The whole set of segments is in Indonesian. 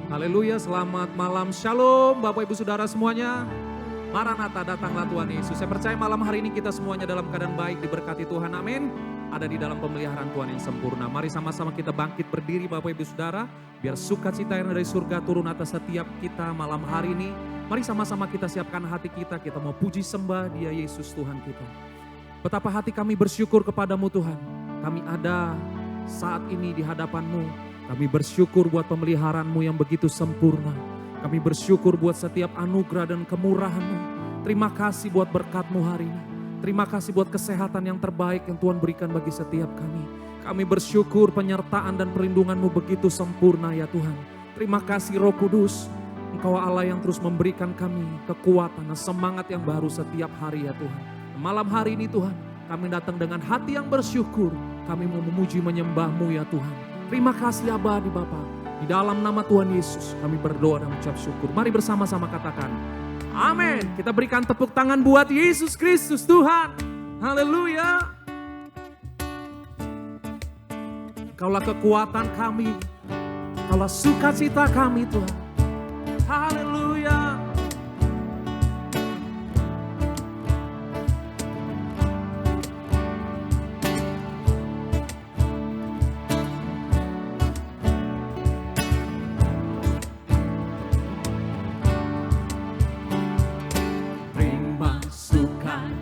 Haleluya, selamat malam, shalom Bapak Ibu Saudara semuanya. Maranatha, datanglah Tuhan Yesus. Saya percaya malam hari ini kita semuanya dalam keadaan baik, diberkati Tuhan, amin. Ada di dalam pemeliharaan Tuhan yang sempurna. Mari sama-sama kita bangkit berdiri Bapak Ibu Saudara. Biar sukacita yang dari surga turun atas setiap kita malam hari ini. Mari sama-sama kita siapkan hati kita mau puji sembah Dia Yesus Tuhan kita. Betapa hati kami bersyukur kepadamu Tuhan. Kami ada saat ini di hadapan-Mu. Kami bersyukur buat pemeliharaan-Mu yang begitu sempurna. Kami bersyukur buat setiap anugerah dan kemurahan-Mu. Terima kasih buat berkat-Mu hari ini. Terima kasih buat kesehatan yang terbaik yang Tuhan berikan bagi setiap kami. Kami bersyukur penyertaan dan perlindungan-Mu begitu sempurna ya Tuhan. Terima kasih Roh Kudus. Engkau Allah yang terus memberikan kami kekuatan dan semangat yang baru setiap hari ya Tuhan. Malam hari ini Tuhan, kami datang dengan hati yang bersyukur. Kami mau memuji menyembah-Mu ya Tuhan. Terima kasih abadi Bapa. Di dalam nama Tuhan Yesus kami berdoa dan mengucap syukur. Mari bersama-sama katakan amin. Kita berikan tepuk tangan buat Yesus Kristus Tuhan. Haleluya. Kaulah kekuatan kami. Kaulah sukacita kami Tuhan. Haleluya.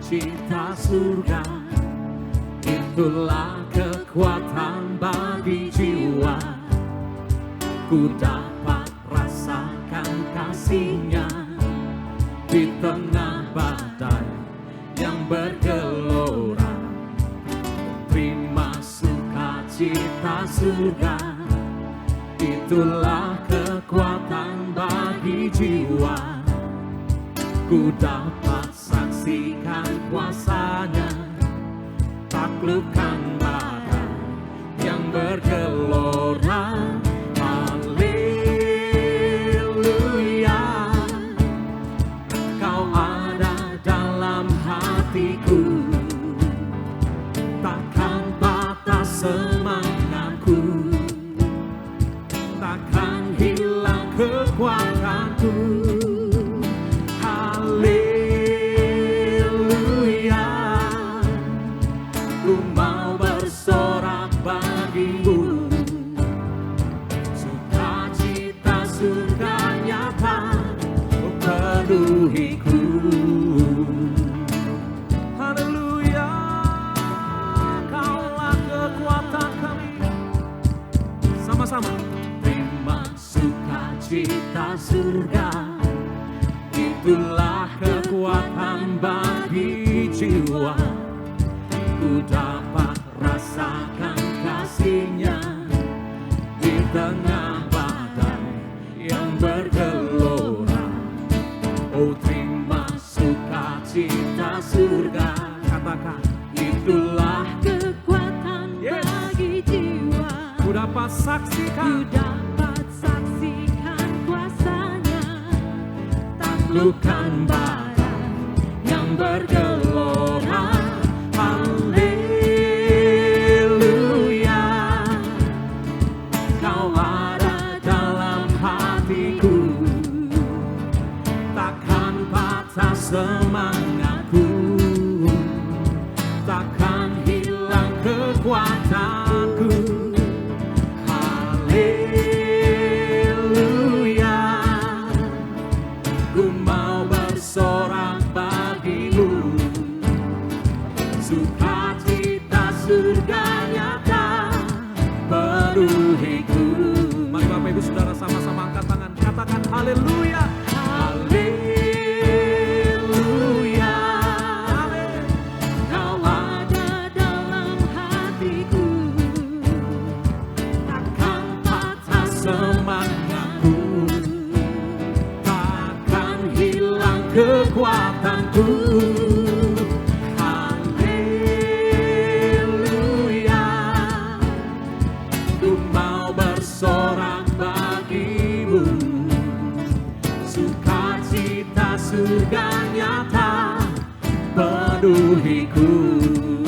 Cita surga, itulah kekuatan bagi jiwa. Ku dapat rasakan kasih-Nya di tengah badai yang bergelora. Terima sukacita surga, itulah kekuatan bagi jiwa. Ku dapat saksikan kuasa-Nya, taklukkan badai yang bergelora. Haleluya, Kau ada dalam hatiku, takkan patah semangatku, takkan hilang kekuatanku. Haleluya, Kaulah kekuatan kami. Sama-sama. Terima sukacita surga, itulah kekuatan bagi jiwa. Ku dapat rasakan kasih-Nya di tengah badai yang bergelora. Oh terima sukacita surga, katakan itulah kekuatan bagi jiwa. Ku dapat saksikan kuasa-Nya, taklukkan badai yang bergelora. Haleluya, Kau ada dalam hatiku, semangatku, takkan hilang kekuatanku. Haleluya, ku mau bersorak bagi-Mu. Sukacita surga nyata penuhiku. Mari Bapak Ibu Saudara sama-sama angkat tangan, katakan haleluya. Kekuatanku, haleluya, ku mau bersorak bagi-Mu. Sukacita surga nyata penuhiku.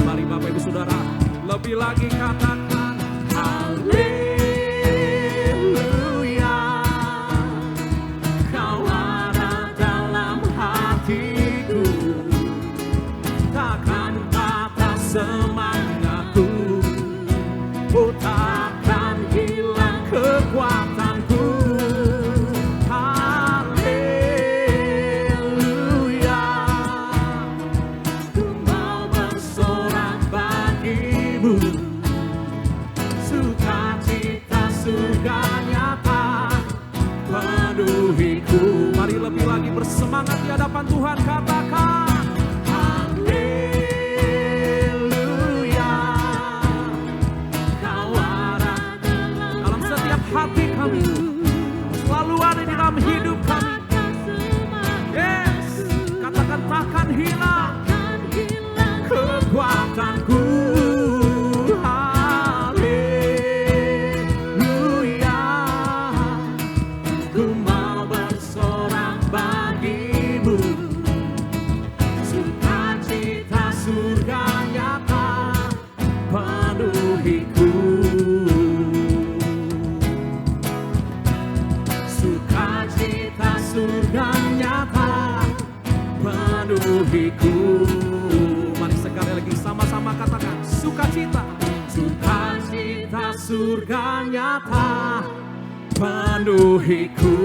Mari Bapak Ibu Saudara, lebih lagi katakan haleluya. bersemangat di hadapan Tuhan, katakan haleluya. Kau ada dalam setiap hati kami, selalu ada di dalam hidup kami. Yes, katakan takkan hilang kekuatanku. Mari sekali lagi sama-sama katakan sukacita. Sukacita surga nyata penuhiku.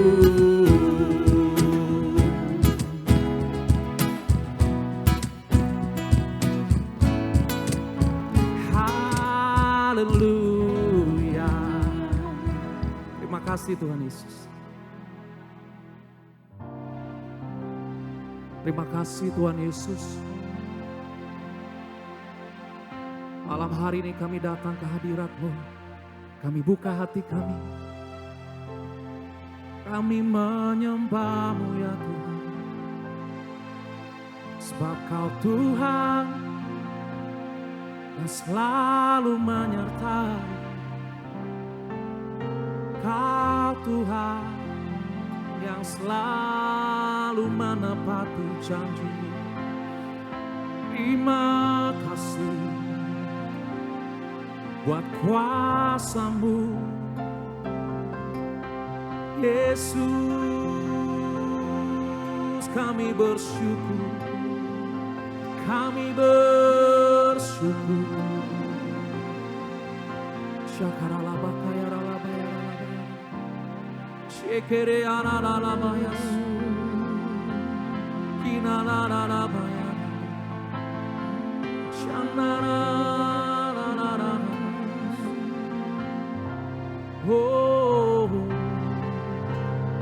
Haleluya. Terima kasih Tuhan Yesus. Terima kasih Tuhan Yesus. Malam hari ini kami datang ke hadirat-Mu. Kami buka hati kami. Kami menyembah-Mu ya Tuhan. Sebab Kau Tuhan yang selalu menyertai. Kau Tuhan yang selalu menepati janji. Terima kasih buat kuasa-Mu, Yesus. Kami bersyukur, kami bersyukur. Syakaralabakayaralabaya, Shekere analalabaya, Kinanarabaya, Shanarararara. Oh,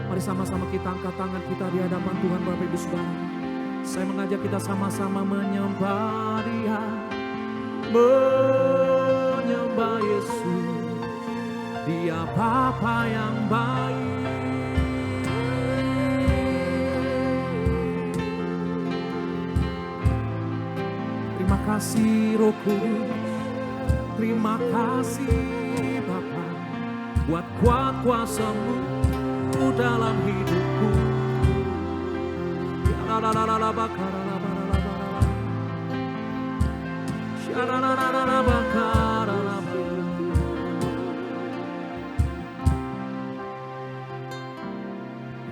mari sama-sama kita angkat tangan kita di hadapan Tuhan Bapak Ibu Saudara. Saya mengajak kita sama-sama menyembah Dia, menyembah Yesus. Dia Bapa yang baik. Terima kasih Roh Kudus, terima kasih Bapa buat kuasa-Mu dalam hidupku.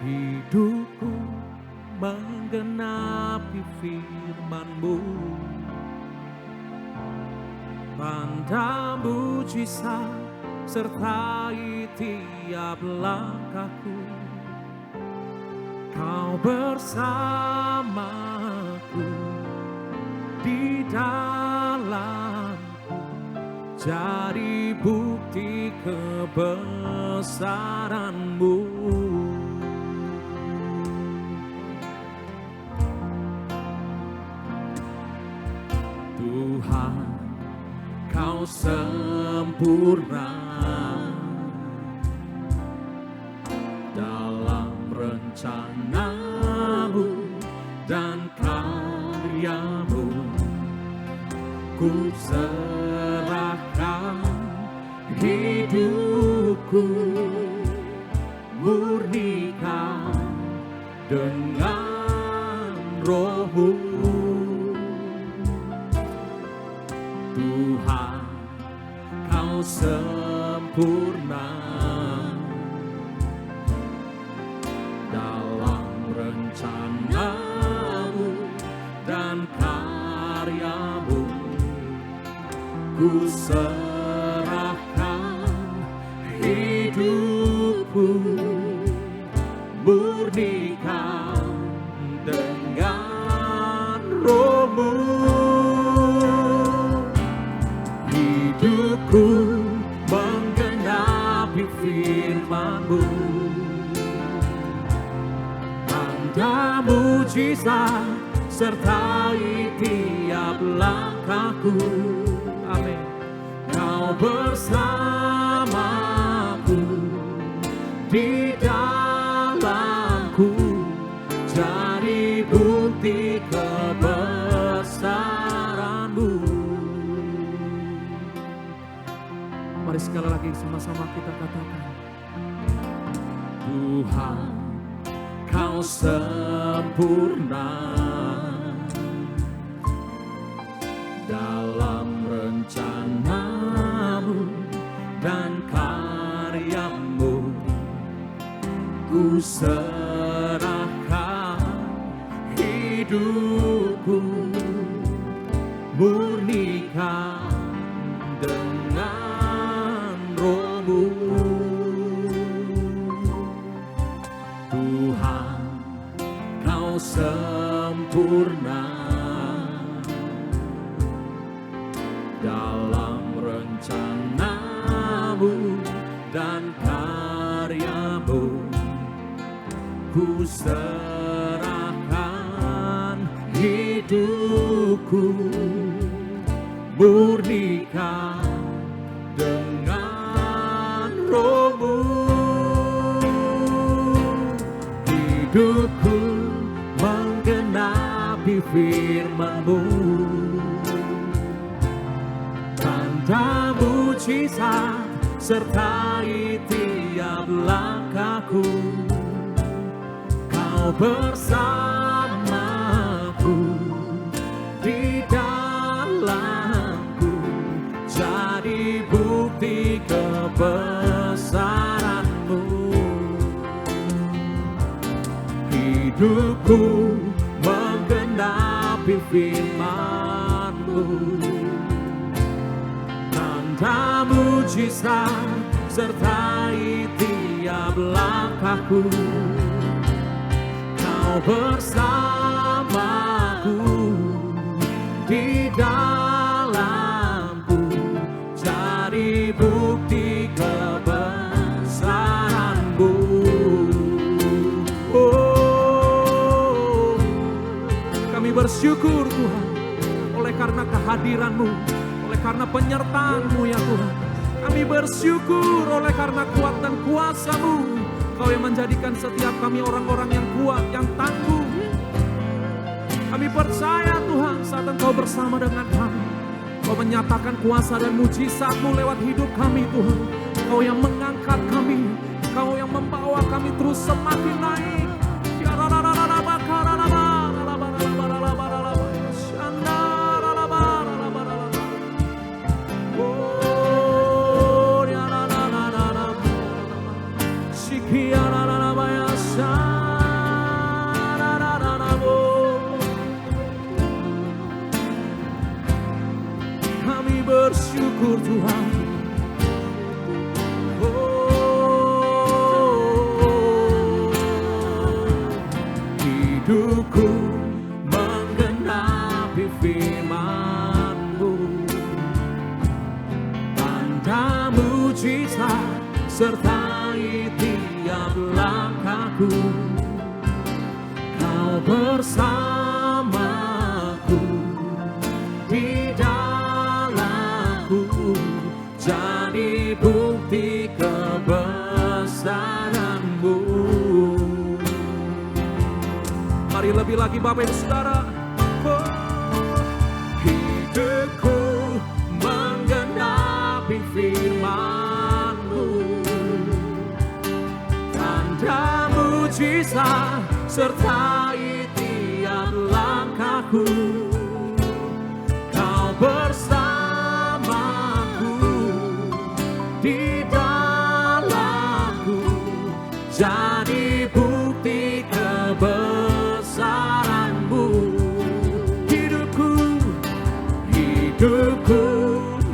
Hidupku menggenapi firman-Mu, tanda mujizat sertai tiap langkahku. Kau bersamaku di dalamku, jadi bukti kebesaran-Mu. Tuhan, Kau sempurna dalam rencana-Mu dan karya-Mu. Ku serahkan hidupku, murnikan dengan Roh-Mu. Tuhan, Kau sempurna dalam rencana-Mu dan karya-Mu. Ku serahkan hidupku, murnikan dengan Roh-Mu. Hidupku menggenapi firman-Mu, tanda mujizat sertai tiap langkahku. Amin. Kau bersamaku, di dalamku, jadi bukti kebesaran-Mu. Mari sekali lagi sama-sama kita katakan, Tuhan, Kau sempurna dalam rencana-Mu dan karya-Mu. Ku serahkan hidupku, murnikan dengan Roh-Mu. Tuhan, Kau sempurna dalam rencana-Mu dan karya-Mu. Ku serahkan hidupku, murnikan dengan Roh-Mu. Hidupku menggenapi firman-Mu, tanda mujizat sertai tiap langkahku. Kau bersamaku, di dalamku, jadi bukti kebesaran-Mu. Hidupku menggenapi firman-Mu, tanda mujizat sertai tiap langkahku. Kau bersamaku, di dalamku, jadi bukti kebesaran-Mu. Oh, kami bersyukur Tuhan, oleh karena kehadiran-Mu, oleh karena penyertaan-Mu ya Tuhan. Kami bersyukur oleh karena kuat dan kuasa-Mu. Kau yang menjadikan setiap kami orang-orang yang kuat, yang tangguh. Kami percaya Tuhan, saat Engkau bersama dengan kami, Kau menyatakan kuasa dan mujizat-Mu lewat hidup kami Tuhan. Kau yang mengangkat kami, Kau yang membawa kami terus semakin naik. Kami bersyukur Tuhan. Hidupku menggenapi firman-Mu, tanda mujizat sertai tiap langkahku. Kau bersamaku, di dalamku, jadi bukti kebesaran-Mu. Mari lebih lagi Bapak Ibu Saudara. Hidupku menggenapi firman-Mu, tanda mujizat sertai tiap langkahku. Kau bersamaku, di dalamku, jadi bukti kebesaran-Mu. Hidupku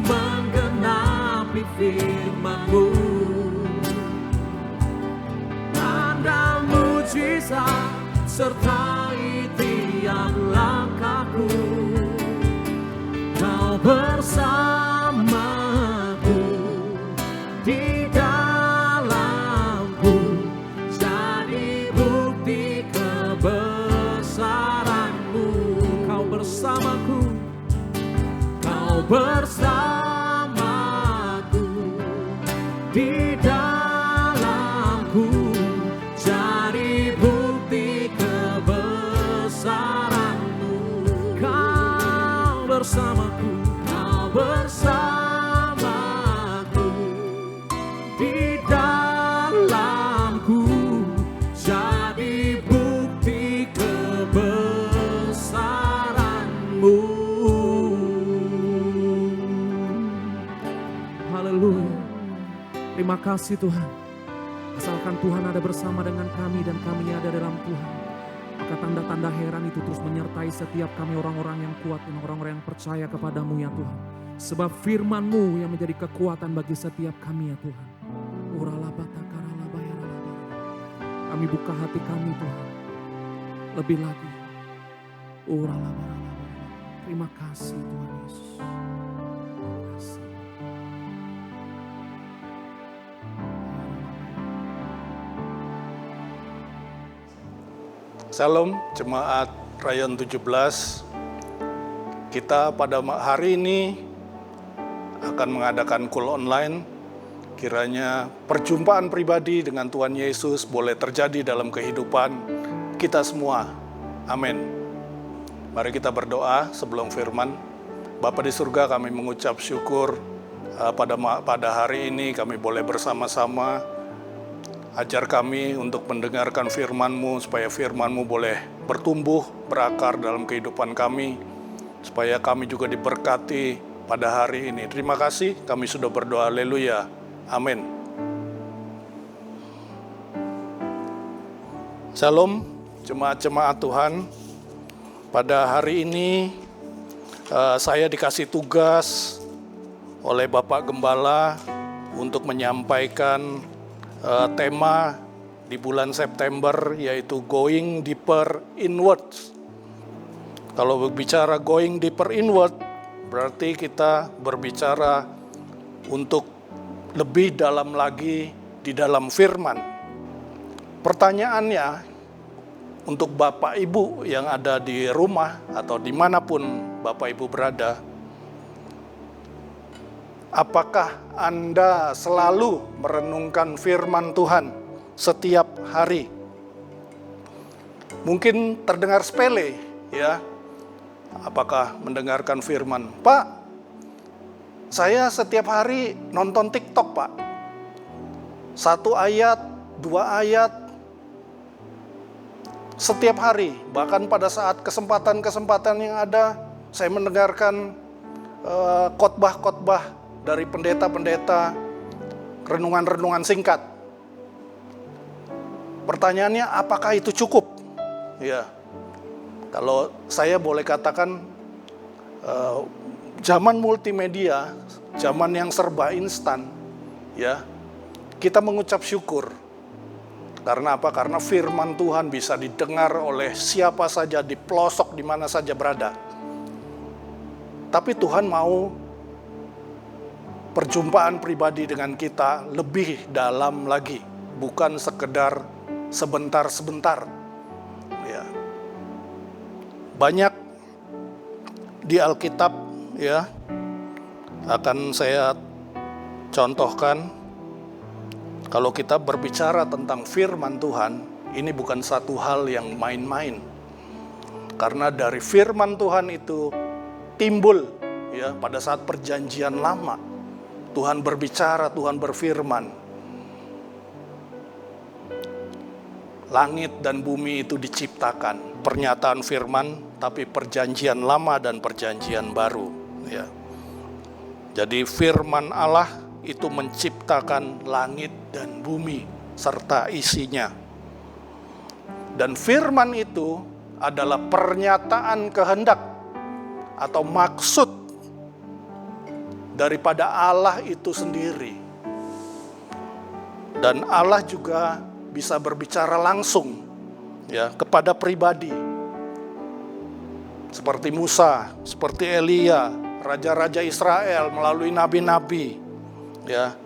menggenapi firman-Mu, tanda mujizat sertai tiap langkahku. Kau bersamaku, di dalamku, jadi bukti kebesaran-Mu. bersamaku, kau bersamaku, di dalamku, jadi bukti kebesaran-Mu. Haleluya. Terima kasih Tuhan. Asalkan Tuhan ada bersama dengan kami dan kami ada dalam Tuhan, maka tanda-tanda heran itu terus menyertai setiap kami orang-orang yang kuat dan orang-orang yang percaya kepadamu ya Tuhan. Sebab firman-Mu yang menjadi kekuatan bagi setiap kami ya Tuhan. Kami buka hati kami Tuhan. Lebih lagi. Terima kasih Tuhan Yesus. Terima kasih. Salam Jemaat Rayon 17. Kita pada hari ini akan mengadakan call online. Kiranya perjumpaan pribadi dengan Tuhan Yesus boleh terjadi dalam kehidupan kita semua. Amin. Mari kita berdoa sebelum firman. Bapa di surga, kami mengucap syukur pada hari ini kami boleh bersama-sama. Ajar kami untuk mendengarkan firman-Mu, supaya firman-Mu boleh bertumbuh, berakar dalam kehidupan kami, supaya kami juga diberkati pada hari ini. Terima kasih, kami sudah berdoa, haleluya, amin. Shalom, jemaat-jemaat Tuhan. Pada hari ini, saya dikasih tugas oleh Bapak Gembala untuk menyampaikan tema di bulan September, yaitu Going Deeper Inwards. Kalau berbicara Going Deeper Inward, berarti kita berbicara untuk lebih dalam lagi di dalam firman. Pertanyaannya, untuk Bapak Ibu yang ada di rumah atau dimanapun Bapak Ibu berada, apakah Anda selalu merenungkan firman Tuhan setiap hari? Mungkin terdengar sepele, ya. Apakah mendengarkan firman? Pak, saya setiap hari nonton TikTok, Pak. 1 ayat, 2 ayat, setiap hari. Bahkan pada saat kesempatan-kesempatan yang ada, saya mendengarkan khotbah-khotbah dari pendeta-pendeta, renungan-renungan singkat. Pertanyaannya, apakah itu cukup? Ya, kalau saya boleh katakan, zaman multimedia, zaman yang serba instan, ya, kita mengucap syukur. Karena apa? Karena firman Tuhan bisa didengar oleh siapa saja di pelosok di mana saja berada. Tapi Tuhan mau perjumpaan pribadi dengan kita lebih dalam lagi, bukan sekedar sebentar-sebentar. Ya. Banyak di Alkitab, ya, akan saya contohkan. Kalau kita berbicara tentang firman Tuhan, ini bukan satu hal yang main-main. Karena dari firman Tuhan itu timbul, ya, pada saat perjanjian lama. Tuhan berbicara, Tuhan berfirman. Langit dan bumi itu diciptakan. Pernyataan firman, tapi perjanjian lama dan perjanjian baru. Ya. Jadi firman Allah itu menciptakan langit dan bumi serta isinya. Dan firman itu adalah pernyataan kehendak atau maksud daripada Allah itu sendiri. Dan Allah juga bisa berbicara langsung, ya, kepada pribadi. Seperti Musa, seperti Elia, raja-raja Israel melalui nabi-nabi. Ya,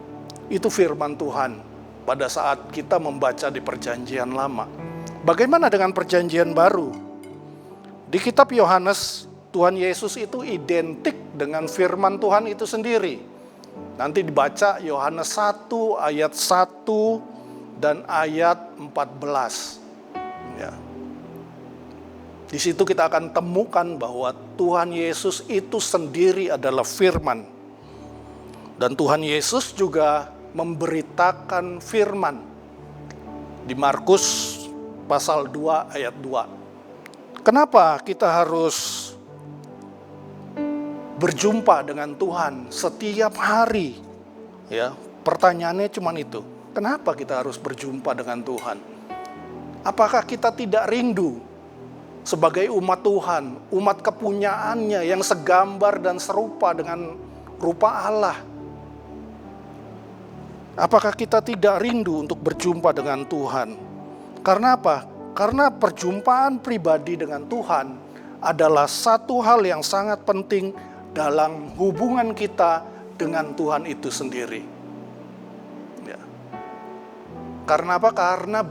itu firman Tuhan pada saat kita membaca di perjanjian lama. Bagaimana dengan perjanjian baru? Di kitab Yohanes, Tuhan Yesus itu identik dengan firman Tuhan itu sendiri. Nanti dibaca Yohanes 1 ayat 1 dan ayat 14. Ya. Di situ kita akan temukan bahwa Tuhan Yesus itu sendiri adalah firman. Dan Tuhan Yesus juga memberitakan firman di Markus pasal 2 ayat 2. Kenapa kita harus berjumpa dengan Tuhan setiap hari? Ya, pertanyaannya cuma itu. Kenapa kita harus berjumpa dengan Tuhan? Apakah kita tidak rindu sebagai umat Tuhan, umat kepunyaannya yang segambar dan serupa dengan rupa Allah? Apakah kita tidak rindu untuk berjumpa dengan Tuhan? Karena apa? Karena perjumpaan pribadi dengan Tuhan adalah satu hal yang sangat penting dalam hubungan kita dengan Tuhan itu sendiri. Ya. Karena apa? Karena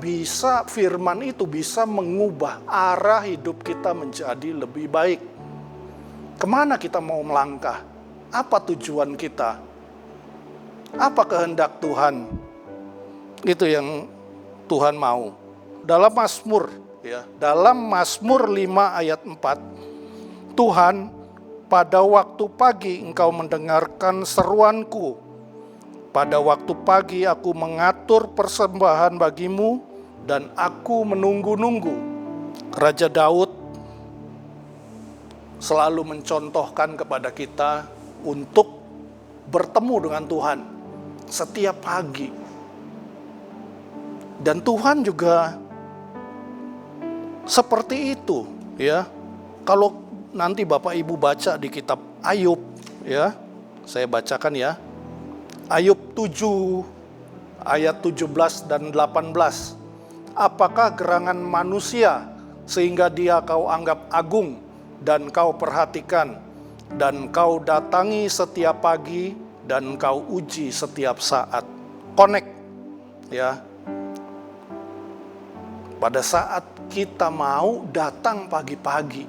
firman itu bisa mengubah arah hidup kita menjadi lebih baik. Kemana kita mau melangkah? Apa tujuan kita? Apa kehendak Tuhan? Itu yang Tuhan mau. Dalam Mazmur, dalam Mazmur 5 ayat 4, Tuhan, pada waktu pagi Engkau mendengarkan seruanku. Pada waktu pagi aku mengatur persembahan bagimu dan aku menunggu-nunggu. Raja Daud selalu mencontohkan kepada kita untuk bertemu dengan Tuhan setiap pagi. Dan Tuhan juga seperti itu, ya. Kalau nanti Bapak Ibu baca di kitab Ayub, ya. Saya bacakan ya. Ayub 7 ayat 17 dan 18. Apakah gerangan manusia sehingga dia kau anggap agung dan kau perhatikan dan kau datangi setiap pagi dan kau uji setiap saat. Connect, ya. Pada saat kita mau datang pagi-pagi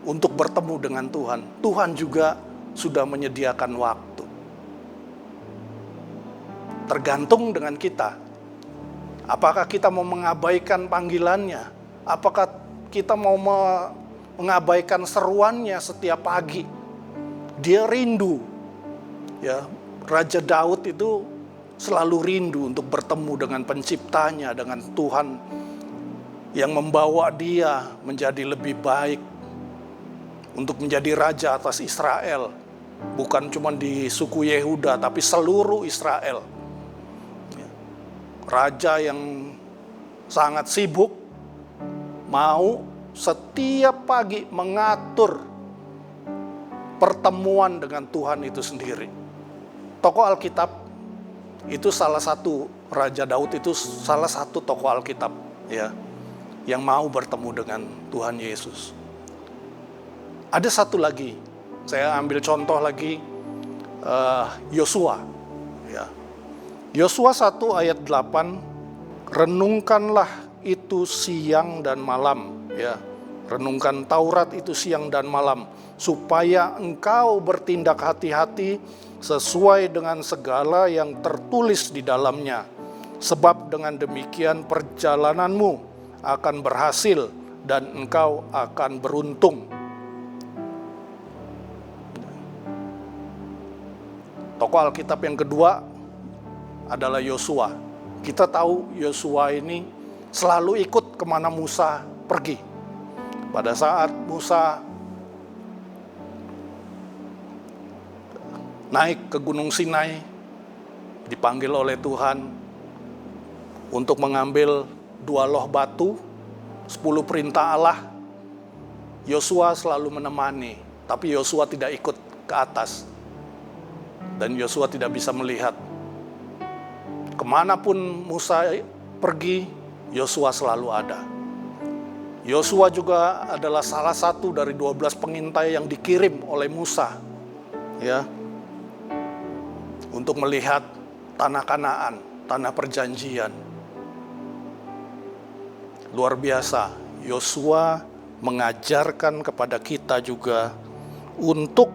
untuk bertemu dengan Tuhan, Tuhan juga sudah menyediakan waktu. Tergantung dengan kita. Apakah kita mau mengabaikan panggilannya? Apakah kita mau mengabaikan seruannya setiap pagi? Dia rindu. Ya, Raja Daud itu selalu rindu untuk bertemu dengan penciptanya, dengan Tuhan yang membawa dia menjadi lebih baik, untuk menjadi raja atas Israel. Bukan cuma di suku Yehuda, tapi seluruh Israel. Raja yang sangat sibuk, mau setiap pagi mengatur pertemuan dengan Tuhan itu sendiri. Tokoh Alkitab itu salah satu, Raja Daud itu salah satu tokoh Alkitab, ya, yang mau bertemu dengan Tuhan Yesus. Ada satu lagi, saya ambil contoh lagi, Yosua, ya. Yosua 1 ayat 8, renungkanlah itu siang dan malam, ya. Renungkan Taurat itu siang dan malam, supaya engkau bertindak hati-hati sesuai dengan segala yang tertulis di dalamnya. Sebab dengan demikian perjalananmu akan berhasil dan engkau akan beruntung. Tokoh Alkitab yang kedua adalah Yosua. Kita tahu Yosua ini selalu ikut kemana Musa pergi. Pada saat Musa naik ke Gunung Sinai, dipanggil oleh Tuhan untuk mengambil 2 loh batu, 10 perintah Allah. Yosua selalu menemani, tapi Yosua tidak ikut ke atas. Dan Yosua tidak bisa melihat. Kemanapun Musa pergi, Yosua selalu ada. Yosua juga adalah salah satu dari 12 pengintai yang dikirim oleh Musa, ya, untuk melihat tanah Kanaan, tanah perjanjian. Luar biasa, Yosua mengajarkan kepada kita juga untuk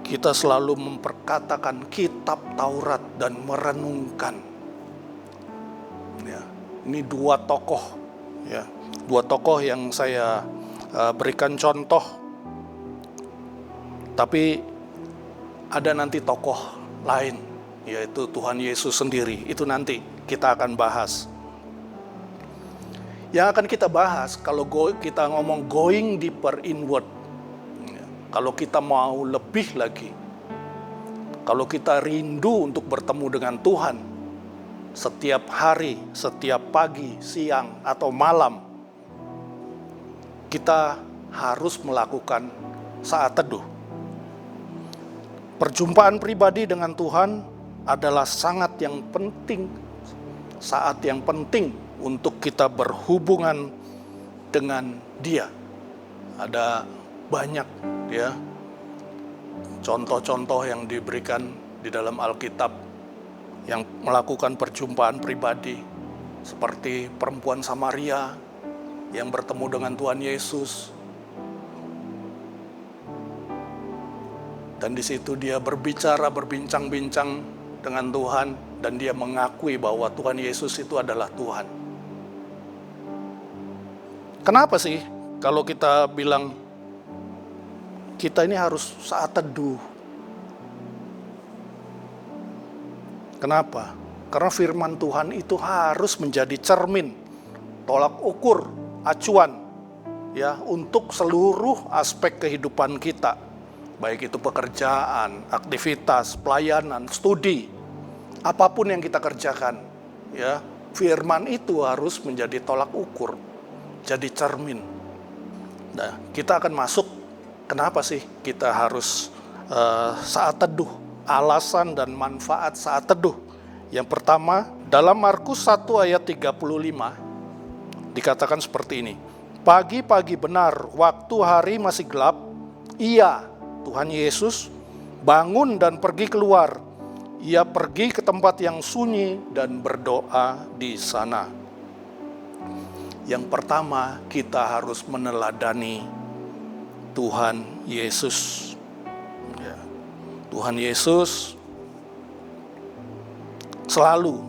kita selalu memperkatakan kitab Taurat dan merenungkan. Ya, ini 2 tokoh, ya, Dua tokoh yang saya berikan contoh, tapi ada nanti tokoh lain, yaitu Tuhan Yesus sendiri. Itu nanti kita akan bahas. Yang akan kita bahas, kalau kita ngomong going deeper inward, kalau kita mau lebih lagi, kalau kita rindu untuk bertemu dengan Tuhan setiap hari, setiap pagi, siang, atau malam, kita harus melakukan saat teduh. Perjumpaan pribadi dengan Tuhan adalah saat yang penting untuk kita berhubungan dengan Dia. Ada banyak ya contoh-contoh yang diberikan di dalam Alkitab yang melakukan perjumpaan pribadi, seperti perempuan Samaria yang bertemu dengan Tuhan Yesus. Dan di situ dia berbincang-bincang dengan Tuhan, dan dia mengakui bahwa Tuhan Yesus itu adalah Tuhan. Kenapa sih kalau kita bilang kita ini harus saat teduh? Kenapa? Karena firman Tuhan itu harus menjadi cermin, tolak ukur, acuan ya untuk seluruh aspek kehidupan kita. Baik itu pekerjaan, aktivitas, pelayanan, studi, apapun yang kita kerjakan, ya, firman itu harus menjadi tolak ukur, jadi cermin. Nah, kita akan masuk, kenapa sih kita harus saat teduh, alasan dan manfaat saat teduh. Yang pertama, dalam Markus 1 ayat 35, dikatakan seperti ini. Pagi-pagi benar, waktu hari masih gelap, Tuhan Yesus bangun dan pergi keluar. Ia pergi ke tempat yang sunyi dan berdoa di sana. Yang pertama, kita harus meneladani Tuhan Yesus. Ya. Tuhan Yesus selalu,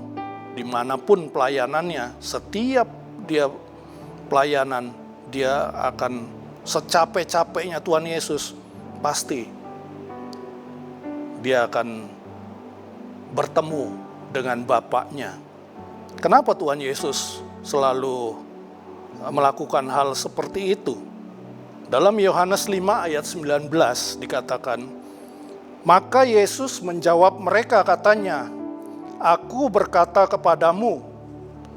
dimanapun pelayanannya, setiap dia pelayanan, dia akan secapek-capeknya Tuhan Yesus, pasti dia akan bertemu dengan Bapaknya. Kenapa Tuhan Yesus selalu melakukan hal seperti itu? Dalam Yohanes 5 ayat 19 dikatakan, maka Yesus menjawab mereka katanya, Aku berkata kepadamu,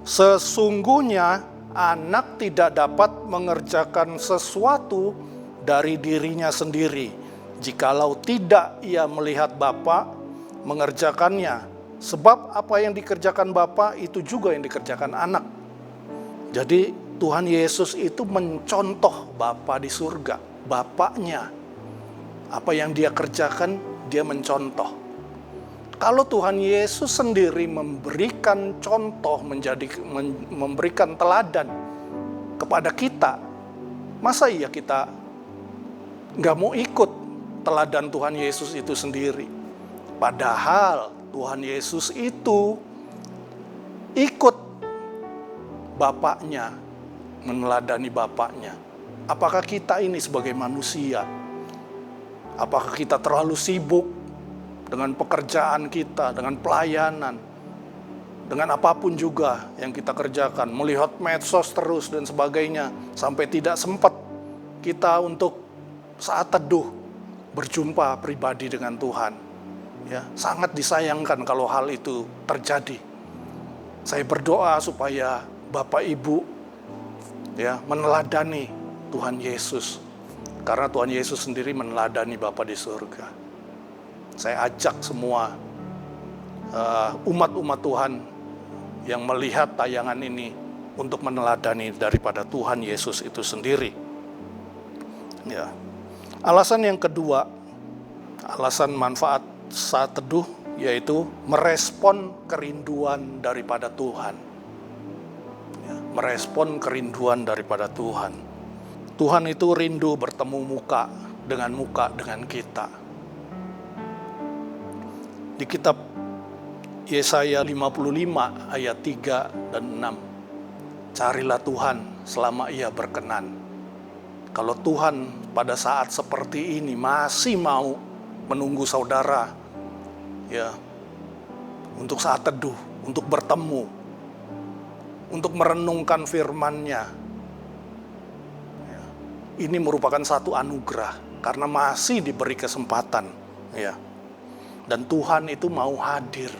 sesungguhnya anak tidak dapat mengerjakan sesuatu dari dirinya sendiri, jikalau tidak ia melihat Bapa mengerjakannya. Sebab apa yang dikerjakan Bapa itu juga yang dikerjakan anak. Jadi Tuhan Yesus itu mencontoh Bapa di surga, Bapaknya. Apa yang dia kerjakan, dia mencontoh. Kalau Tuhan Yesus sendiri memberikan contoh, memberikan teladan kepada kita, masa iya kita nggak mau ikut teladan Tuhan Yesus itu sendiri? Padahal Tuhan Yesus itu ikut Bapaknya, meneladani Bapaknya. Apakah kita ini sebagai manusia, apakah kita terlalu sibuk dengan pekerjaan kita, dengan pelayanan, dengan apapun juga yang kita kerjakan, melihat medsos terus dan sebagainya, sampai tidak sempat kita untuk saat teduh berjumpa pribadi dengan Tuhan? Ya, sangat disayangkan kalau hal itu terjadi. Saya berdoa supaya Bapak Ibu ya meneladani Tuhan Yesus, karena Tuhan Yesus sendiri meneladani Bapa di surga. Saya ajak semua umat-umat Tuhan yang melihat tayangan ini untuk meneladani daripada Tuhan Yesus itu sendiri. Ya. Alasan yang kedua, alasan manfaat saat teduh, yaitu merespon kerinduan daripada Tuhan. Ya, merespon kerinduan daripada Tuhan. Tuhan itu rindu bertemu muka dengan kita. Di kitab Yesaya 55 ayat 3 dan 6 carilah Tuhan selama Ia berkenan. Kalau Tuhan pada saat seperti ini masih mau menunggu saudara, ya, untuk saat teduh, untuk bertemu, untuk merenungkan firman-Nya, ya, ini merupakan satu anugerah karena masih diberi kesempatan, ya. Dan Tuhan itu mau hadir.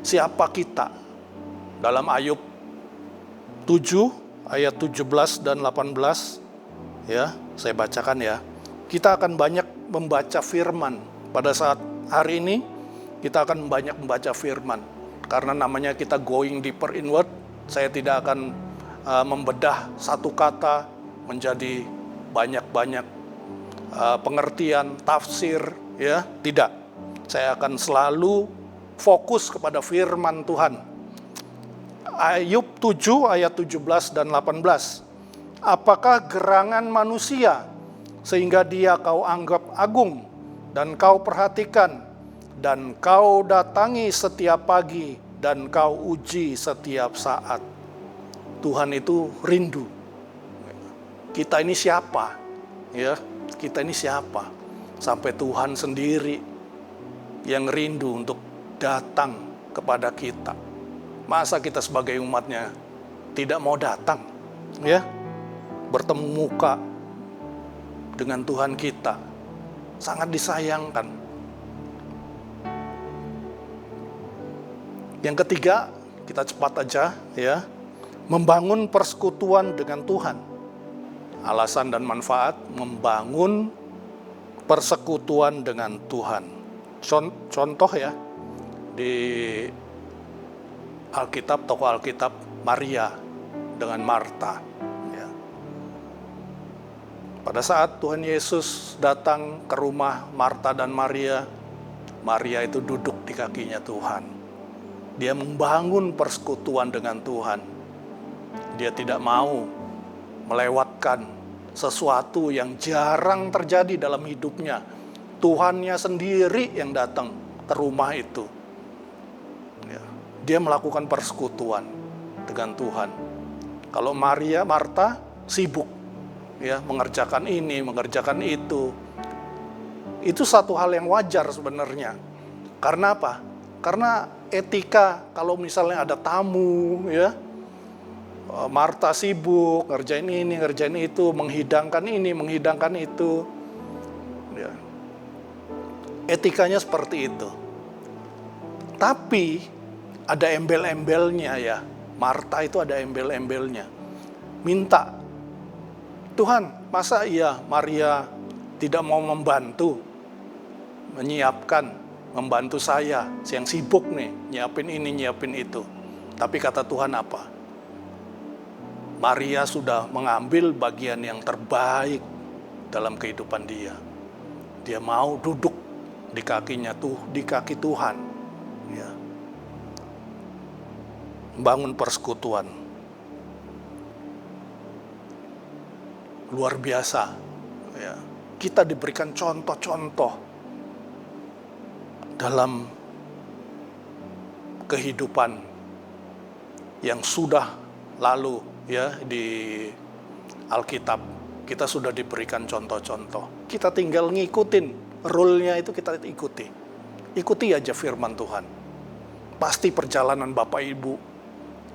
Siapa kita? Dalam Ayub 7 ayat 17 dan 18, ya, saya bacakan ya. Kita akan banyak membaca firman. Pada saat hari ini kita akan banyak membaca firman. Karena namanya kita going deeper inward, saya tidak akan membedah satu kata menjadi banyak-banyak pengertian, tafsir, ya, tidak. Saya akan selalu fokus kepada firman Tuhan. Ayub 7 ayat 17 dan 18. Apakah gerangan manusia sehingga dia kau anggap agung dan kau perhatikan dan kau datangi setiap pagi dan kau uji setiap saat. Tuhan itu rindu. Kita ini siapa? Ya, kita ini siapa? Sampai Tuhan sendiri yang rindu untuk datang kepada kita. Masa kita sebagai umatnya tidak mau datang, ya, bertemu muka dengan Tuhan kita. Sangat disayangkan. Yang ketiga, kita cepat aja, ya, membangun persekutuan dengan Tuhan. Alasan dan manfaat membangun persekutuan dengan Tuhan. Contoh ya, di Alkitab, tokoh Alkitab, Maria dengan Marta. Ya. Pada saat Tuhan Yesus datang ke rumah Marta dan Maria, Maria itu duduk di kakinya Tuhan. Dia membangun persekutuan dengan Tuhan. Dia tidak mau melewatkan sesuatu yang jarang terjadi dalam hidupnya. Tuhannya sendiri yang datang ke rumah itu. Ya. Dia melakukan persekutuan dengan Tuhan. Kalau Marta sibuk, ya, mengerjakan ini, mengerjakan itu. Itu satu hal yang wajar sebenarnya. Karena apa? Karena etika, kalau misalnya ada tamu, ya, Marta sibuk ngerjain ini, ngerjain itu, menghidangkan ini, menghidangkan itu. Ya. Etikanya seperti itu. Tapi ada embel-embelnya, ya. Marta itu ada embel-embelnya. Minta, Tuhan, masa iya Maria tidak mau membantu, menyiapkan, membantu saya yang sibuk nih, nyiapin ini, nyiapin itu. Tapi kata Tuhan apa? Maria sudah mengambil bagian yang terbaik dalam kehidupan dia. Dia mau duduk di kakinya di kaki Tuhan, ya. Bangun persekutuan. Luar biasa, ya. Kita diberikan contoh-contoh dalam kehidupan yang sudah lalu, ya, di Alkitab. Kita sudah diberikan contoh-contoh. Kita tinggal ngikutin rule-nya, itu kita ikuti. Ikuti aja firman Tuhan. Pasti perjalanan Bapak Ibu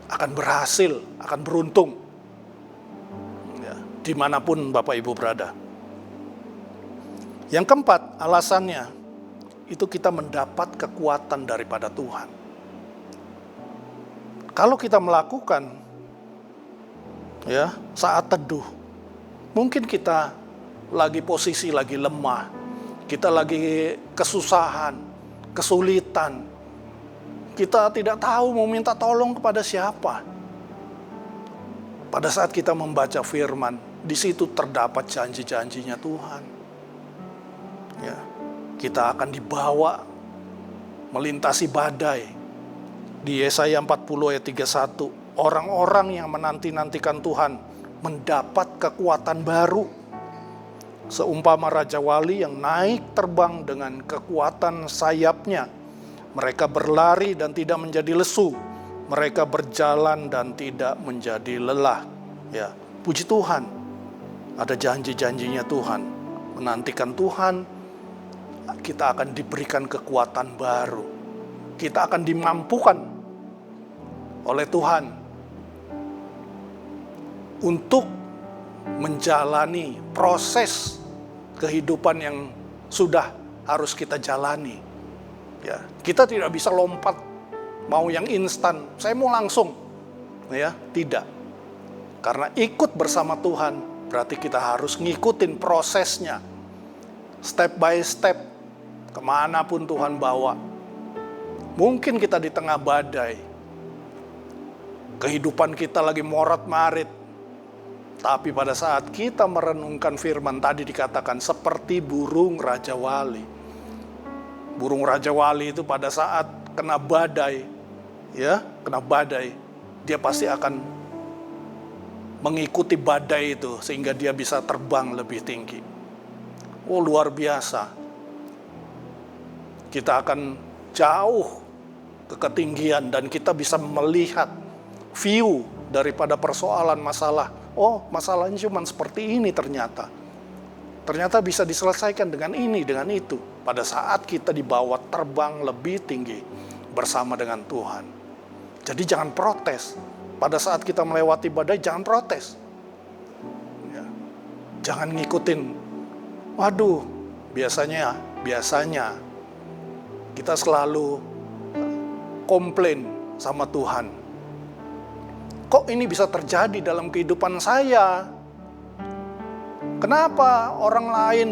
akan berhasil, akan beruntung, ya, dimanapun Bapak Ibu berada. Yang keempat, alasannya itu kita mendapat kekuatan daripada Tuhan. Kalau kita melakukan, ya, saat teduh, mungkin kita lagi posisi lagi lemah, kita lagi kesusahan, kesulitan, kita tidak tahu mau minta tolong kepada siapa. Pada saat kita membaca firman, di situ terdapat janji-janjinya Tuhan. Ya, kita akan dibawa melintasi badai. Di Yesaya 40 ayat 31, orang-orang yang menanti-nantikan Tuhan mendapat kekuatan baru. Seumpama Raja Wali yang naik terbang dengan kekuatan sayapnya. Mereka berlari dan tidak menjadi lesu, mereka berjalan dan tidak menjadi lelah. Ya, puji Tuhan. Ada janji-janjinya Tuhan. Menantikan Tuhan, kita akan diberikan kekuatan baru. Kita akan dimampukan oleh Tuhan untuk menjalani proses kehidupan yang sudah harus kita jalani. Ya, kita tidak bisa lompat mau yang instan. Saya mau langsung. Ya, tidak. Karena ikut bersama Tuhan berarti kita harus ngikutin prosesnya. Step by step kemanapun Tuhan bawa. Mungkin kita di tengah badai. Kehidupan kita lagi morat-marit. Tapi pada saat kita merenungkan firman tadi dikatakan seperti burung Raja Wali. Burung Raja Wali itu pada saat kena badai, dia pasti akan mengikuti badai itu sehingga dia bisa terbang lebih tinggi. Oh, luar biasa. Kita akan jauh ke ketinggian dan kita bisa melihat view daripada persoalan masalah. Oh, masalahnya cuma seperti ini ternyata. Ternyata bisa diselesaikan dengan ini, dengan itu. Pada saat kita dibawa terbang lebih tinggi bersama dengan Tuhan. Jadi jangan protes. Pada saat kita melewati badai, jangan protes. Ya. Jangan ngikutin. Waduh, biasanya kita selalu komplain sama Tuhan. Kok ini bisa terjadi dalam kehidupan saya? Kenapa orang lain,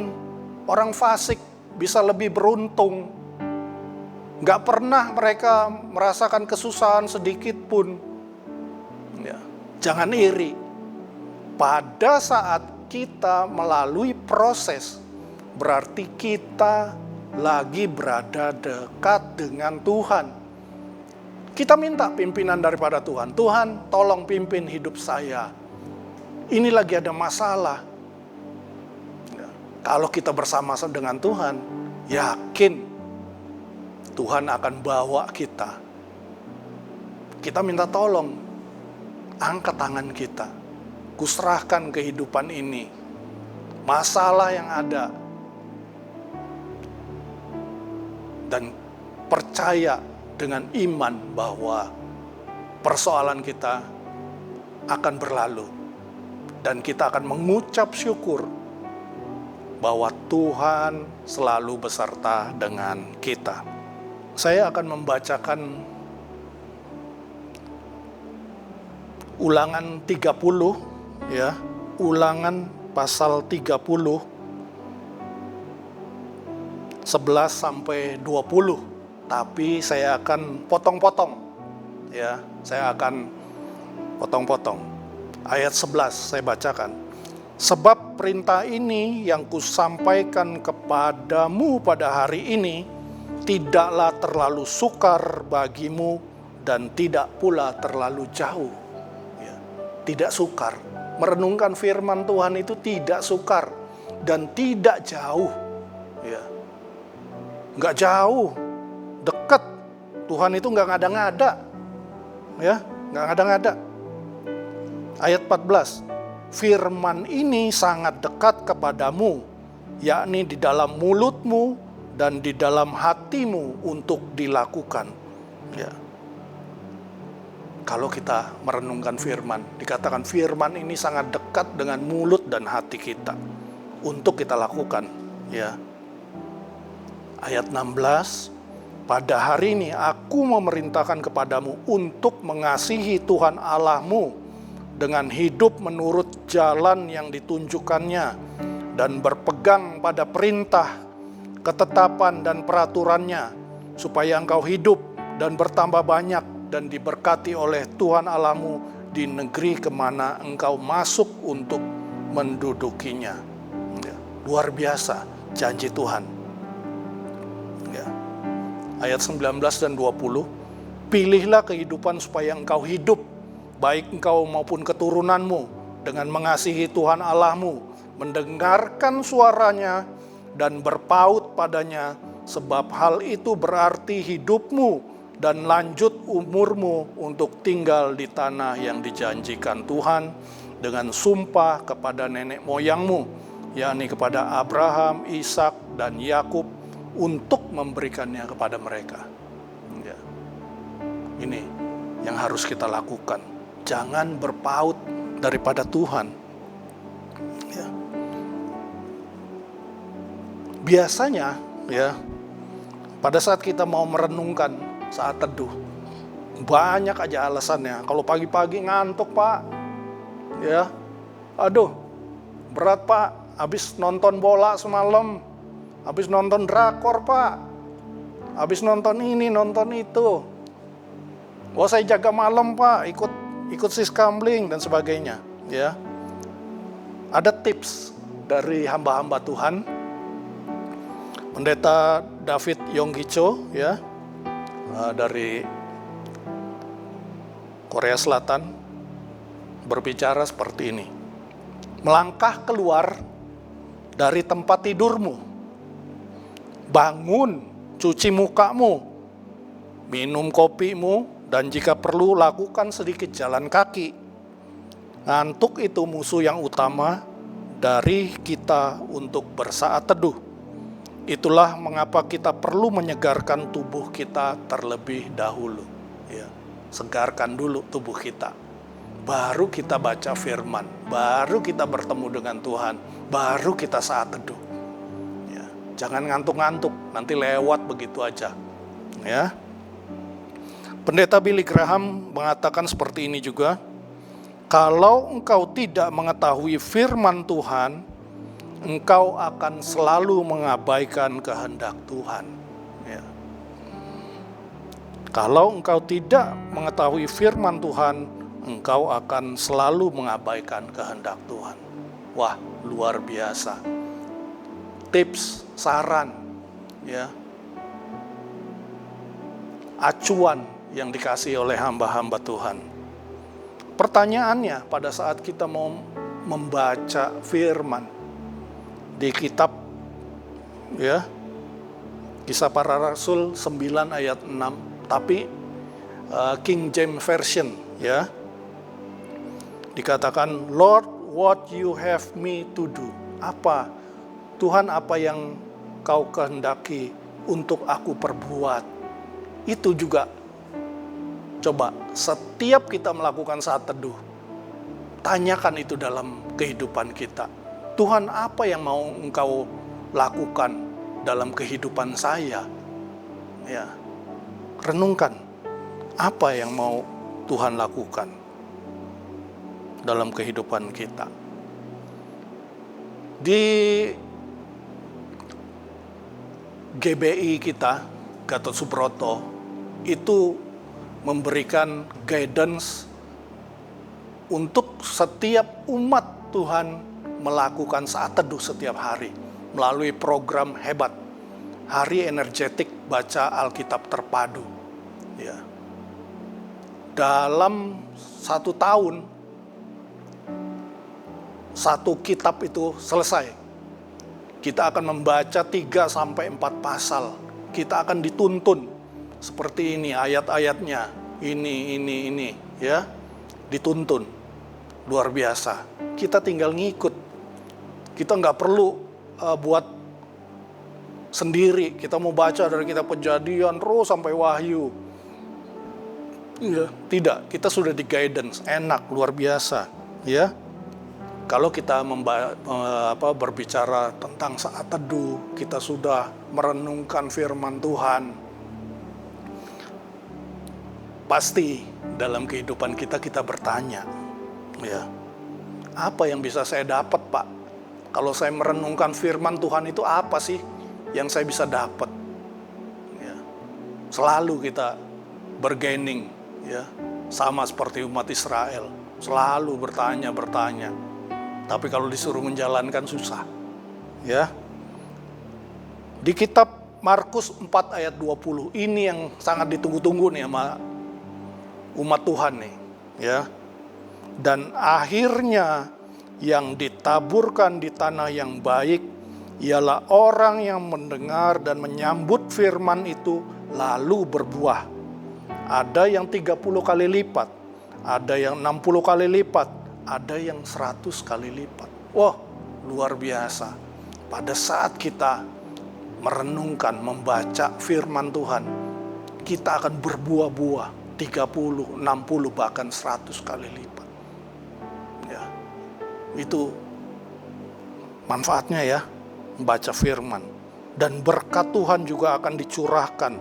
orang fasik bisa lebih beruntung? Gak pernah mereka merasakan kesusahan sedikit pun. Ya, jangan iri. Pada saat kita melalui proses, berarti kita lagi berada dekat dengan Tuhan. Kita minta pimpinan daripada Tuhan. Tuhan, tolong pimpin hidup saya. Ini lagi ada masalah. Ya, kalau kita bersama-sama dengan Tuhan, yakin Tuhan akan bawa kita. Kita minta tolong, angkat tangan kita. Kuserahkan kehidupan ini. Masalah yang ada. Dan percaya dengan iman bahwa persoalan kita akan berlalu. Dan kita akan mengucap syukur bahwa Tuhan selalu beserta dengan kita. Saya akan membacakan Ulangan 30, ya, Ulangan pasal 30, 11 sampai 20. Tapi saya akan potong-potong, ya. Saya akan potong-potong. Ayat 11 saya bacakan. Sebab perintah ini yang kusampaikan kepadamu pada hari ini tidaklah terlalu sukar bagimu dan tidak pula terlalu jauh. Ya, tidak sukar. Merenungkan firman Tuhan itu tidak sukar dan tidak jauh. Ya, nggak jauh. Dekat. Tuhan itu nggak ngada-ngada. Ya, nggak ngada-ngada. Ayat 14. Firman ini sangat dekat kepadamu, yakni di dalam mulutmu dan di dalam hatimu untuk dilakukan. Ya. Kalau kita merenungkan firman, dikatakan firman ini sangat dekat dengan mulut dan hati kita untuk kita lakukan. Ya. Ayat 16. Pada hari ini aku memerintahkan kepadamu untuk mengasihi Tuhan Allahmu dengan hidup menurut jalan yang ditunjukkannya dan berpegang pada perintah, ketetapan dan peraturannya supaya engkau hidup dan bertambah banyak dan diberkati oleh Tuhan Allahmu di negeri kemana engkau masuk untuk mendudukinya. Ya, luar biasa janji Tuhan. Ya. Ayat 19 dan 20, pilihlah kehidupan supaya engkau hidup, baik engkau maupun keturunanmu, dengan mengasihi Tuhan Allahmu, mendengarkan suaranya, dan berpaut padanya, sebab hal itu berarti hidupmu dan lanjut umurmu untuk tinggal di tanah yang dijanjikan Tuhan dengan sumpah kepada nenek moyangmu, yakni kepada Abraham, Ishak, dan Yakub, untuk memberikannya kepada mereka. Ya. Ini yang harus kita lakukan. Jangan berpaut daripada Tuhan. Ya. Biasanya, ya, pada saat kita mau merenungkan saat teduh, banyak aja alasannya. Kalau pagi-pagi ngantuk, Pak, ya, aduh, berat, Pak, habis nonton bola semalam, habis nonton drakor, Pak, habis nonton ini, nonton itu. Oh, saya jaga malam, Pak, ikut siskambling dan sebagainya, ya. Ada tips dari hamba-hamba Tuhan. Pendeta David Yonggicho, ya, dari Korea Selatan, berbicara seperti ini. Melangkah keluar dari tempat tidurmu, bangun, cuci mukamu, minum kopimu, dan jika perlu lakukan sedikit jalan kaki. Ngantuk itu musuh yang utama dari kita untuk bersaat teduh. Itulah mengapa kita perlu menyegarkan tubuh kita terlebih dahulu. Ya, segarkan dulu tubuh kita. Baru kita baca firman, baru kita bertemu dengan Tuhan, baru kita saat teduh. Ya, jangan ngantuk-ngantuk, nanti lewat begitu aja. Ya. Pendeta Billy Graham mengatakan seperti ini juga. Kalau engkau tidak mengetahui firman Tuhan, engkau akan selalu mengabaikan kehendak Tuhan. Ya. Kalau engkau tidak mengetahui firman Tuhan, engkau akan selalu mengabaikan kehendak Tuhan. Wah, luar biasa. Tips, saran, ya, acuan yang dikasih oleh hamba-hamba Tuhan. Pertanyaannya pada saat kita mau membaca firman di kitab, ya, Kisah Para Rasul 9 ayat 6, tapi King James Version, ya, dikatakan, Lord, what you have me to do. Apa, Tuhan, apa yang kau kehendaki untuk aku perbuat. Itu juga, coba setiap kita melakukan saat teduh, tanyakan itu dalam kehidupan kita. Tuhan, apa yang mau engkau lakukan dalam kehidupan saya? Ya, renungkan, apa yang mau Tuhan lakukan dalam kehidupan kita. Di GBI kita, Gatot Subroto, itu memberikan guidance untuk setiap umat Tuhan melakukan saat teduh setiap hari melalui program hebat, Hari Energetik Baca Alkitab Terpadu. Ya. Dalam 1 tahun, 1 kitab itu selesai. Kita akan membaca 3-4 pasal. Kita akan dituntun seperti ini ayat-ayatnya, ini, ya, dituntun. Luar biasa. Kita tinggal ngikut. Kita nggak perlu buat sendiri. Kita mau baca dari kitab Kejadian terus sampai Wahyu. Ya, tidak. Kita sudah di guidance, enak, luar biasa. Ya. Kalau kita berbicara tentang saat teduh, kita sudah merenungkan firman Tuhan. Pasti dalam kehidupan kita bertanya, ya, apa yang bisa saya dapat, Pak? Kalau saya merenungkan firman Tuhan itu apa sih yang saya bisa dapat? Ya. Selalu kita bergaining, ya, sama seperti umat Israel, selalu bertanya. Tapi kalau disuruh menjalankan susah. Ya. Di kitab Markus 4 ayat 20, ini yang sangat ditunggu-tunggu nih sama umat Tuhan nih, ya. Dan akhirnya yang ditaburkan di tanah yang baik ialah orang yang mendengar dan menyambut firman itu lalu berbuah. ada yang 30 kali lipat, ada yang 60 kali lipat, ada yang 100 kali lipat. Wah, luar biasa. Pada saat kita merenungkan, membaca firman Tuhan, kita akan berbuah-buah 30, 60, bahkan 100 kali lipat. Ya, itu manfaatnya ya, membaca firman. Dan berkat Tuhan juga akan dicurahkan.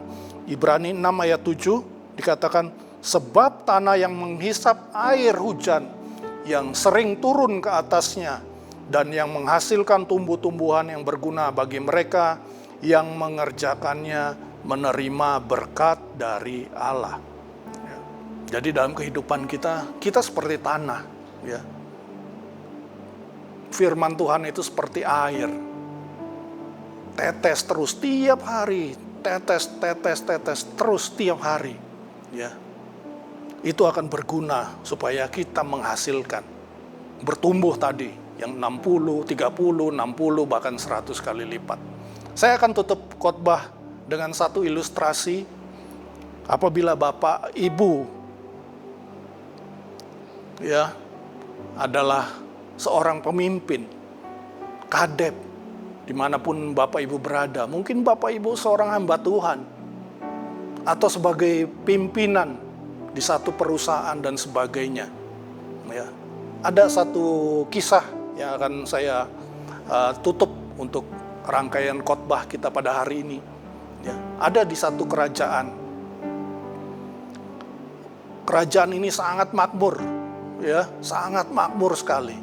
Ibrani 6 ayat 7 dikatakan, sebab tanah yang menghisap air hujan yang sering turun ke atasnya dan yang menghasilkan tumbuh-tumbuhan yang berguna bagi mereka yang mengerjakannya menerima berkat dari Allah. Ya. Jadi dalam kehidupan kita seperti tanah. Ya. Firman Tuhan itu seperti air. Tetes terus tiap hari, tetes terus tiap hari. Ya. Itu akan berguna supaya kita menghasilkan, bertumbuh tadi, yang 60, 30, 60, bahkan 100 kali lipat. Saya akan tutup khotbah dengan satu ilustrasi. Apabila Bapak Ibu ya adalah seorang pemimpin, kadep, dimanapun Bapak Ibu berada, mungkin Bapak Ibu seorang hamba Tuhan, atau sebagai pimpinan di satu perusahaan dan sebagainya. Ya. Ada satu kisah yang akan saya tutup untuk rangkaian khotbah kita pada hari ini. Ya. Ada di satu kerajaan. Kerajaan ini sangat makmur, ya, sangat makmur sekali.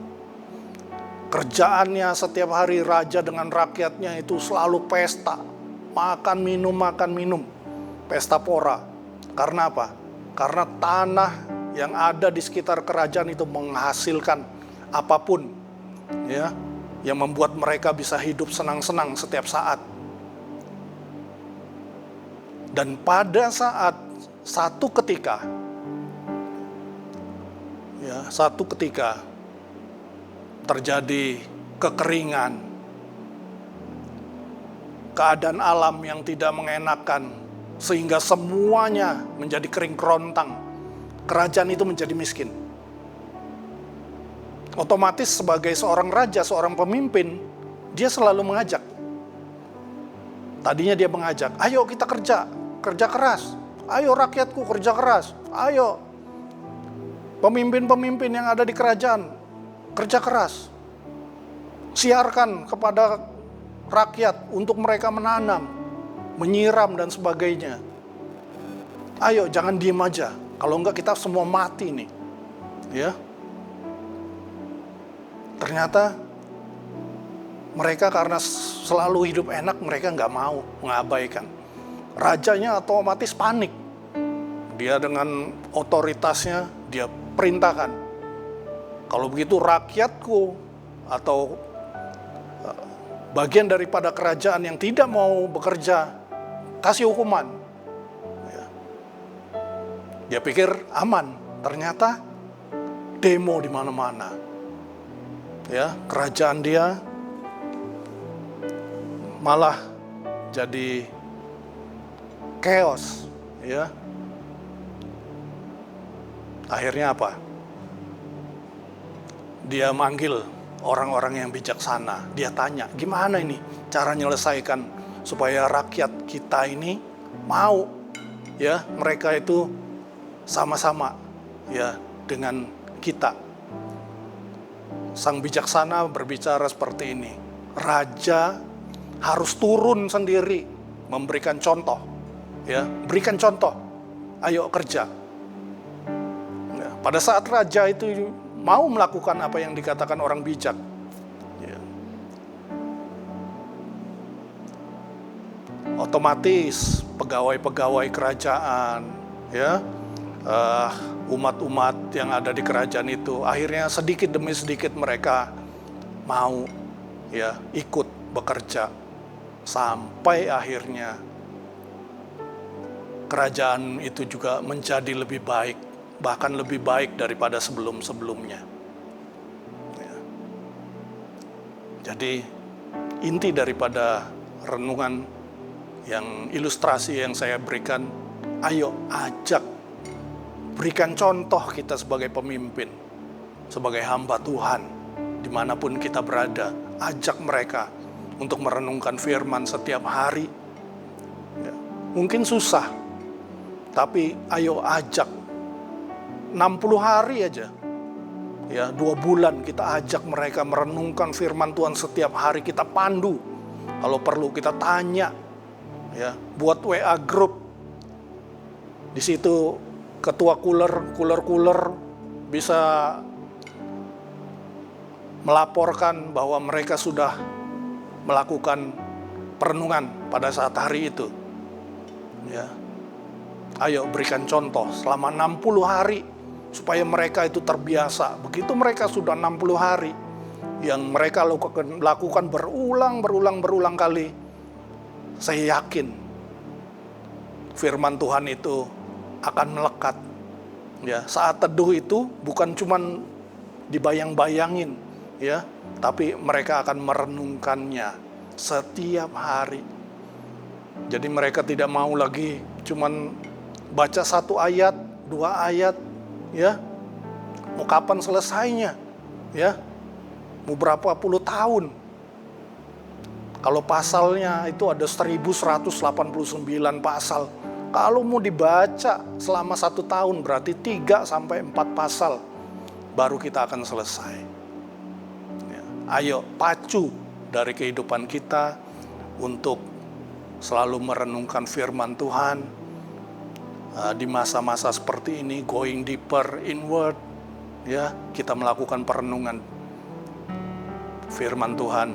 Kerjaannya setiap hari raja dengan rakyatnya itu selalu pesta, makan minum, pesta pora. Karena apa? Karena tanah yang ada di sekitar kerajaan itu menghasilkan apapun, ya, yang membuat mereka bisa hidup senang-senang setiap saat. Dan pada saat satu ketika terjadi kekeringan, keadaan alam yang tidak mengenakan, sehingga semuanya menjadi kering kerontang. Kerajaan itu menjadi miskin. Otomatis sebagai seorang raja, seorang pemimpin, dia selalu mengajak. Tadinya dia mengajak, ayo kita kerja keras. Ayo rakyatku kerja keras. Ayo pemimpin-pemimpin yang ada di kerajaan, kerja keras. Siarkan kepada rakyat untuk mereka menanam, menyiram dan sebagainya. Ayo jangan diem aja. Kalau enggak kita semua mati nih. Ya. Ternyata mereka karena selalu hidup enak, mereka enggak mau, mengabaikan. Rajanya otomatis panik. Dia dengan otoritasnya dia perintahkan. Kalau begitu rakyatku atau bagian daripada kerajaan yang tidak mau bekerja, kasih hukuman. Ya. Dia pikir aman, ternyata demo di mana-mana. Ya, kerajaan dia malah jadi chaos. Ya. Akhirnya apa? Dia manggil orang-orang yang bijaksana. Dia tanya, gimana ini cara menyelesaikan supaya rakyat kita ini mau, ya, mereka itu sama-sama, ya, dengan kita. Sang bijaksana berbicara seperti ini. Raja harus turun sendiri, memberikan contoh, ya, berikan contoh. Ayo kerja. Ya, pada saat raja itu mau melakukan apa yang dikatakan orang bijak, ya, otomatis pegawai-pegawai kerajaan, ya, umat-umat yang ada di kerajaan itu akhirnya sedikit demi sedikit mereka mau, ya, ikut bekerja sampai akhirnya kerajaan itu juga menjadi lebih baik, bahkan lebih baik daripada sebelum-sebelumnya. Ya. Jadi inti daripada renungan yang ilustrasi yang saya berikan, ayo ajak berikan contoh kita sebagai pemimpin, sebagai hamba Tuhan, dimanapun kita berada. Ajak mereka untuk merenungkan firman setiap hari. Ya, mungkin susah, tapi ayo ajak 60 hari aja. Ya, 2 bulan kita ajak mereka merenungkan firman Tuhan setiap hari, kita pandu. Kalau perlu kita tanya. Ya, buat WA group. Di situ ketua kuler bisa melaporkan bahwa mereka sudah melakukan perenungan pada saat hari itu. Ya. Ayo berikan contoh selama 60 hari supaya mereka itu terbiasa. Begitu mereka sudah 60 hari yang mereka lakukan berulang kali, saya yakin firman Tuhan itu akan melekat. Ya, saat teduh itu bukan cuman dibayang-bayangin, ya, tapi mereka akan merenungkannya setiap hari. Jadi mereka tidak mau lagi cuman baca 1 ayat, 2 ayat, ya. Mau kapan selesainya? Ya. Mau berapa puluh tahun? Kalau pasalnya itu ada 1189 pasal. Kalau mau dibaca selama 1 tahun berarti 3 sampai 4 pasal baru kita akan selesai. Ya. Ayo pacu dari kehidupan kita untuk selalu merenungkan firman Tuhan. Di masa-masa seperti ini, going deeper inward, ya, kita melakukan perenungan firman Tuhan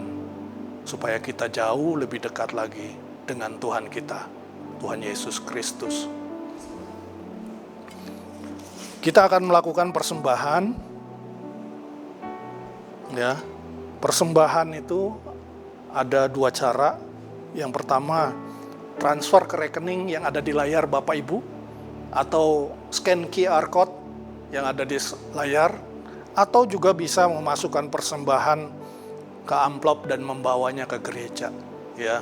supaya kita jauh lebih dekat lagi dengan Tuhan kita, Tuhan Yesus Kristus. Kita akan melakukan persembahan. Ya, persembahan itu ada 2 cara. Yang pertama, transfer ke rekening yang ada di layar Bapak Ibu, atau scan QR code yang ada di layar, atau juga bisa memasukkan persembahan ke amplop dan membawanya ke gereja. Ya,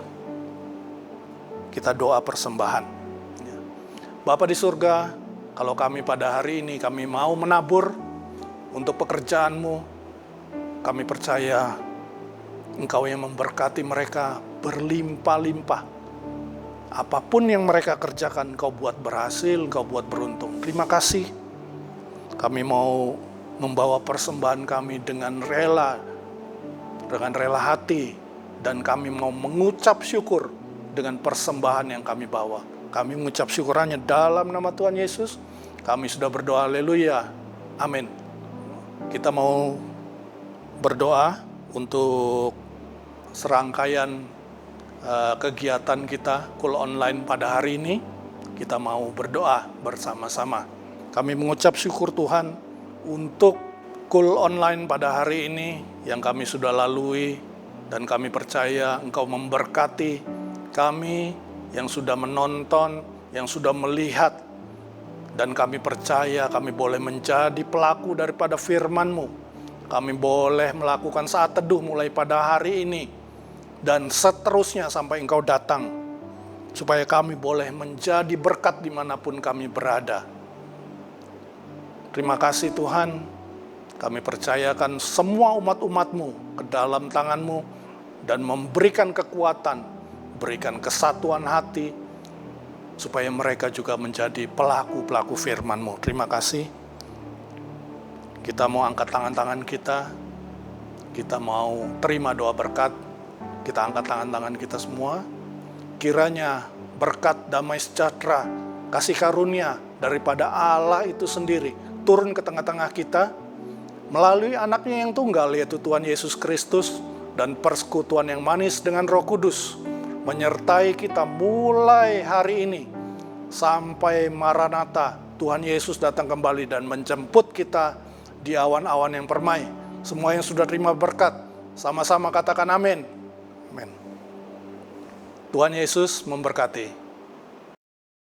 kita doa persembahan. Ya. Bapa di surga, kalau kami pada hari ini kami mau menabur untuk pekerjaan-Mu, kami percaya Engkau yang memberkati mereka berlimpah-limpah. Apapun yang mereka kerjakan, Engkau buat berhasil, Engkau buat beruntung. Terima kasih. Kami mau membawa persembahan kami dengan rela hati, dan kami mau mengucap syukur dengan persembahan yang kami bawa. Kami mengucap syukurannya dalam nama Tuhan Yesus. Kami sudah berdoa, haleluya, amin. Kita mau berdoa untuk serangkaian kegiatan kita Kul Online pada hari ini. Kita mau berdoa bersama-sama. Kami mengucap syukur Tuhan untuk Kul Online pada hari ini yang kami sudah lalui, dan kami percaya Engkau memberkati kami yang sudah menonton, yang sudah melihat, dan kami percaya kami boleh menjadi pelaku daripada firman-Mu. Kami boleh melakukan saat teduh mulai pada hari ini dan seterusnya sampai Engkau datang, supaya kami boleh menjadi berkat dimanapun kami berada. Terima kasih Tuhan, kami percayakan semua umat-umat-Mu ke dalam tangan-Mu, dan memberikan kekuatan, berikan kesatuan hati, supaya mereka juga menjadi pelaku-pelaku firman-Mu. Terima kasih. Kita mau angkat tangan-tangan kita mau terima doa berkat. Kita angkat tangan-tangan kita semua. Kiranya berkat, damai sejahtera, kasih karunia daripada Allah itu sendiri turun ke tengah-tengah kita melalui anaknya yang tunggal, yaitu Tuhan Yesus Kristus, dan persekutuan yang manis dengan Roh Kudus menyertai kita mulai hari ini sampai Maranatha, Tuhan Yesus datang kembali dan menjemput kita di awan-awan yang permai. Semua yang sudah terima berkat, sama-sama katakan amin. Amin. Tuhan Yesus memberkati.